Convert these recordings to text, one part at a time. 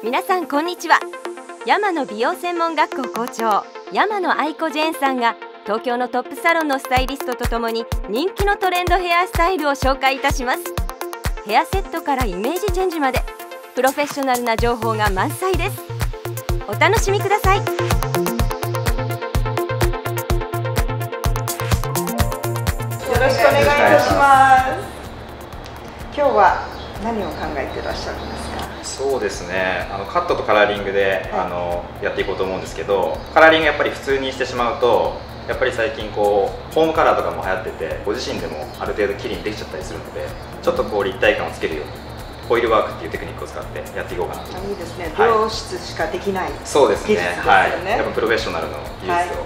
皆さんこんにちは。山野美容専門学校校長山野愛子ジェーンさんが東京のトップサロンのスタイリストとともに人気のトレンドヘアスタイルを紹介いたします。ヘアセットからイメージチェンジまでプロフェッショナルな情報が満載です。お楽しみください。よろしくお願いいたします。今日は何を考えていらっしゃるんですか？そうですね、カットとカラーリングで、やっていこうと思うんですけど、カラーリングやっぱり普通にしてしまうとやっぱり最近ホームカラーとかも流行ってて、ご自身でもある程度綺麗にできちゃったりするので、ちょっと立体感をつけるようにホイールワークっていうテクニックを使ってやっていこうかなと。いいですね、美容室しかできない技術ですよね。そうですね、はい、やっぱプロフェッショナルの技術を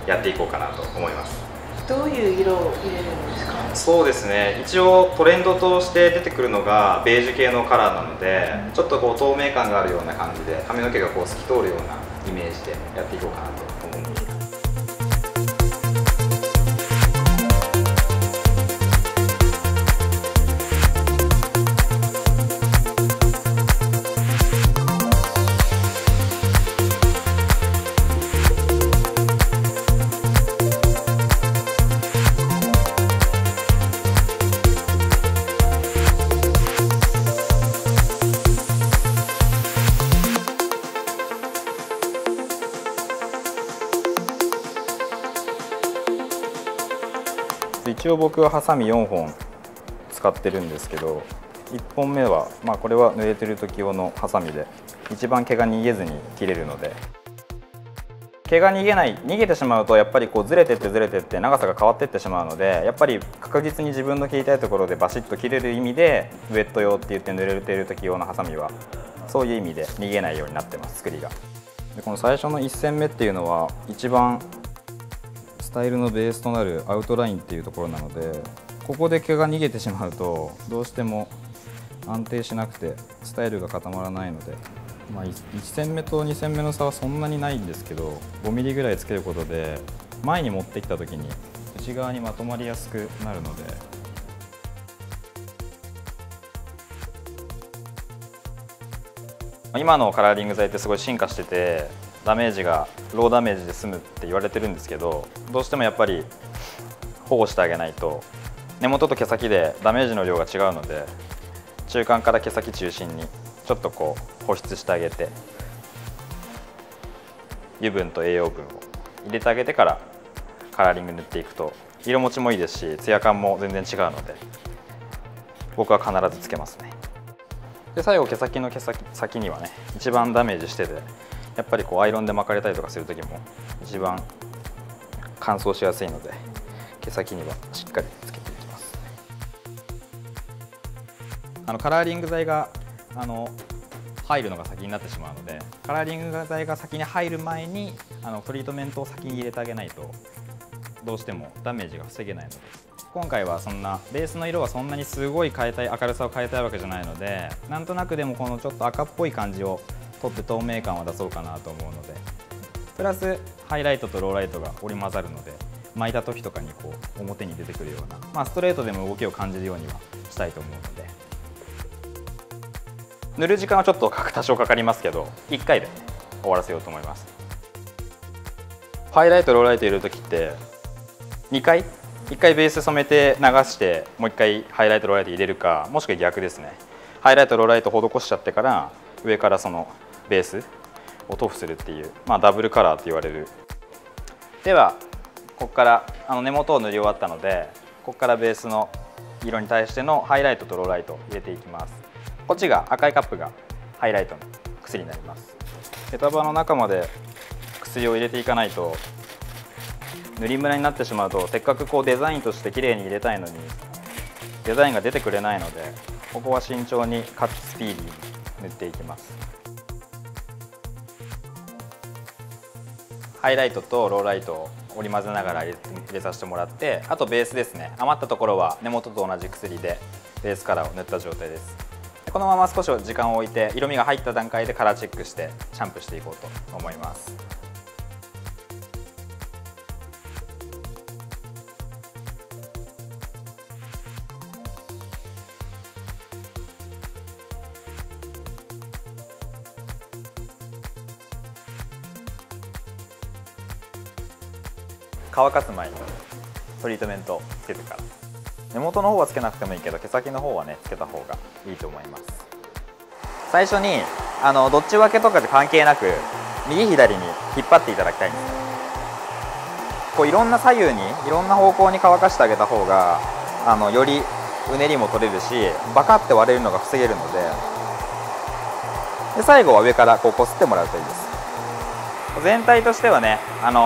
やっていこうかなと思います。どういう色を入れるんですか？そうですね、一応トレンドとして出てくるのがベージュ系のカラーなので、ちょっと透明感があるような感じで髪の毛が透き通るようなイメージでやっていこうかなと思います。一応僕はハサミ4本使ってるんですけど、1本目は、これは濡れてる時用のハサミで一番毛が逃げずに切れるので、毛が逃げてしまうとやっぱりずれてって長さが変わっていってしまうので、やっぱり確実に自分の切りたいところでバシッと切れる意味でウェット用って言って濡れてる時用のハサミはそういう意味で逃げないようになってます、作りが。でこの最初の1線目っていうのは一番スタイルのベースとなるアウトラインっていうところなので、ここで毛が逃げてしまうとどうしても安定しなくてスタイルが固まらないので、1線目と2線目の差はそんなにないんですけど、5ミリぐらいつけることで前に持ってきた時に内側にまとまりやすくなるので、今のカラーリング剤ってすごい進化してて、ダメージがローダメージで済むって言われてるんですけど、どうしてもやっぱり保護してあげないと根元と毛先でダメージの量が違うので、中間から毛先中心にちょっと保湿してあげて、油分と栄養分を入れてあげてからカラーリング塗っていくと色持ちもいいですし、ツヤ感も全然違うので僕は必ずつけますね。で最後毛先の先にはね、一番ダメージしててやっぱりアイロンで巻かれたりとかする時も一番乾燥しやすいので、毛先にはしっかりつけていきます。カラーリング剤が入るのが先になってしまうので、カラーリング剤が先に入る前にトリートメントを先に入れてあげないとどうしてもダメージが防げないので、今回はそんなベースの色はそんなにすごい変えたい、明るさを変えたいわけじゃないので、なんとなくでもこのちょっと赤っぽい感じを取って透明感を出そうかなと思うので、プラスハイライトとローライトが織り交ざるので、巻いた時とかに表に出てくるような、ストレートでも動きを感じるようにはしたいと思うので、塗る時間はちょっと多少かかりますけど1回で終わらせようと思います。ハイライトローライト入れる時って1回ベース染めて流してもう1回ハイライトローライト入れるか、もしくは逆ですね、ハイライトローライト施しちゃってから上からそのベースを塗布するっていう、ダブルカラーって言われる。ではここから根元を塗り終わったので、ここからベースの色に対してのハイライトとローライトを入れていきます。こっちが赤いカップがハイライトの薬になります。毛束の中まで薬を入れていかないと塗りムラになってしまうと、せっかくデザインとして綺麗に入れたいのにデザインが出てくれないので、ここは慎重にかつスピーディーに塗っていきます。ハイライトとローライトを織り交ぜながら入れさせてもらって、あとベースですね、余ったところは根元と同じ薬でベースカラーを塗った状態です。このまま少し時間を置いて、色味が入った段階でカラーチェックしてシャンプーしていこうと思います。乾かす前にトリートメントつけてから、根元の方はつけなくてもいいけど毛先の方はねつけた方がいいと思います。最初にどっち分けとかで関係なく右左に引っ張っていただきたいんですよ。こういろんな左右にいろんな方向に乾かしてあげた方がよりうねりも取れるし、バカって割れるのが防げるので、最後は上からこうこすってもらうといいです。全体としてはね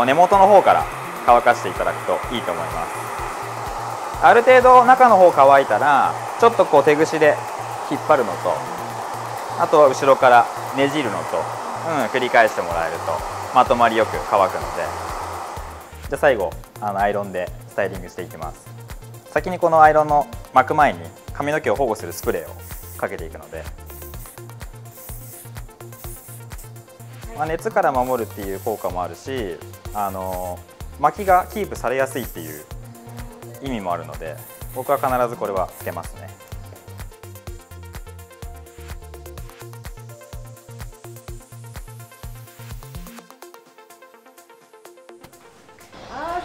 根元の方から乾かしていただくといいと思います。ある程度中の方乾いたらちょっとこう手ぐしで引っ張るのと、あとは後ろからねじるのと、繰り返してもらえるとまとまりよく乾くので、じゃあ最後アイロンでスタイリングしていきます。先にこのアイロンの巻く前に髪の毛を保護するスプレーをかけていくので、熱から守るっていう効果もあるし、巻きがキープされやすいっていう意味もあるので、僕は必ずこれはつけますね。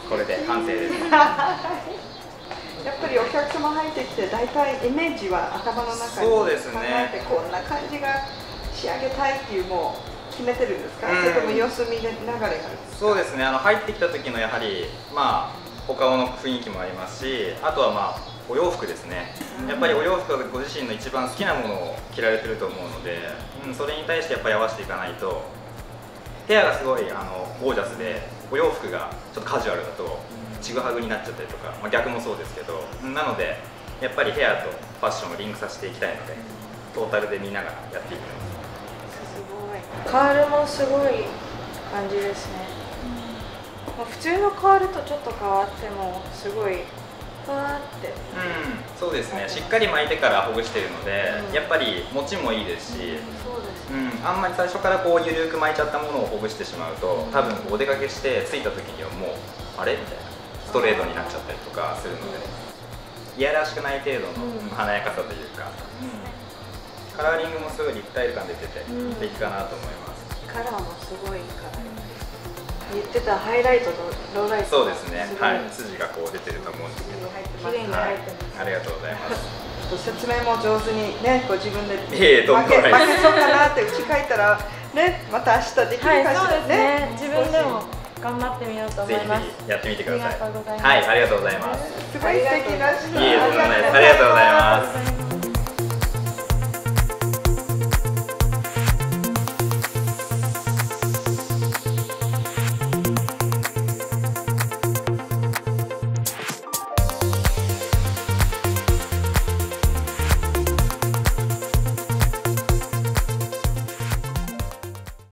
これで完成です。やっぱりお客様入ってきて大体イメージは頭の中に考えて、こんな感じが仕上げたいっていうもう決めてるんですか、それとも様子見ながらやるんですか？そうですね、入ってきた時のやはりお顔の雰囲気もありますし、あとはお洋服ですね。やっぱりお洋服はご自身の一番好きなものを着られてると思うので、それに対してやっぱり合わせていかないと、部屋がすごいゴージャスでお洋服がちょっとカジュアルだとちぐはぐになっちゃったりとか、逆もそうですけど、なのでやっぱりヘアとファッションをリンクさせていきたいので、トータルで見ながらやっていきます。すごいカールもすごい感じですね。普通のカールとちょっと変わってもすごいふわって、そうですね、しっかり巻いてからほぐしているので、やっぱり持ちもいいですし、あんまり最初からこう緩く巻いちゃったものをほぐしてしまうと、多分お出かけして着いた時にはもうあれみたいなストレートになっちゃったりとかするので、いやらしくない程度の華やかさというか、カラーリングもすごい立体感出てて素敵かなと思います。カラーもすごいカラー。言ってたハイライトとローライト。そうですね、筋がこう出てると思うんですけど、綺麗に入ってます。ありがとうございます。説明も上手にね、こう自分で負けそうかなって打ち書いたらね、また明日できるかしらね。自分でも頑張ってみようと思います。ぜひやってみてください。ありがとうございます。はい、ありがとうございます。すごい素敵な。いえ、とんでもないです。ありがとうございます。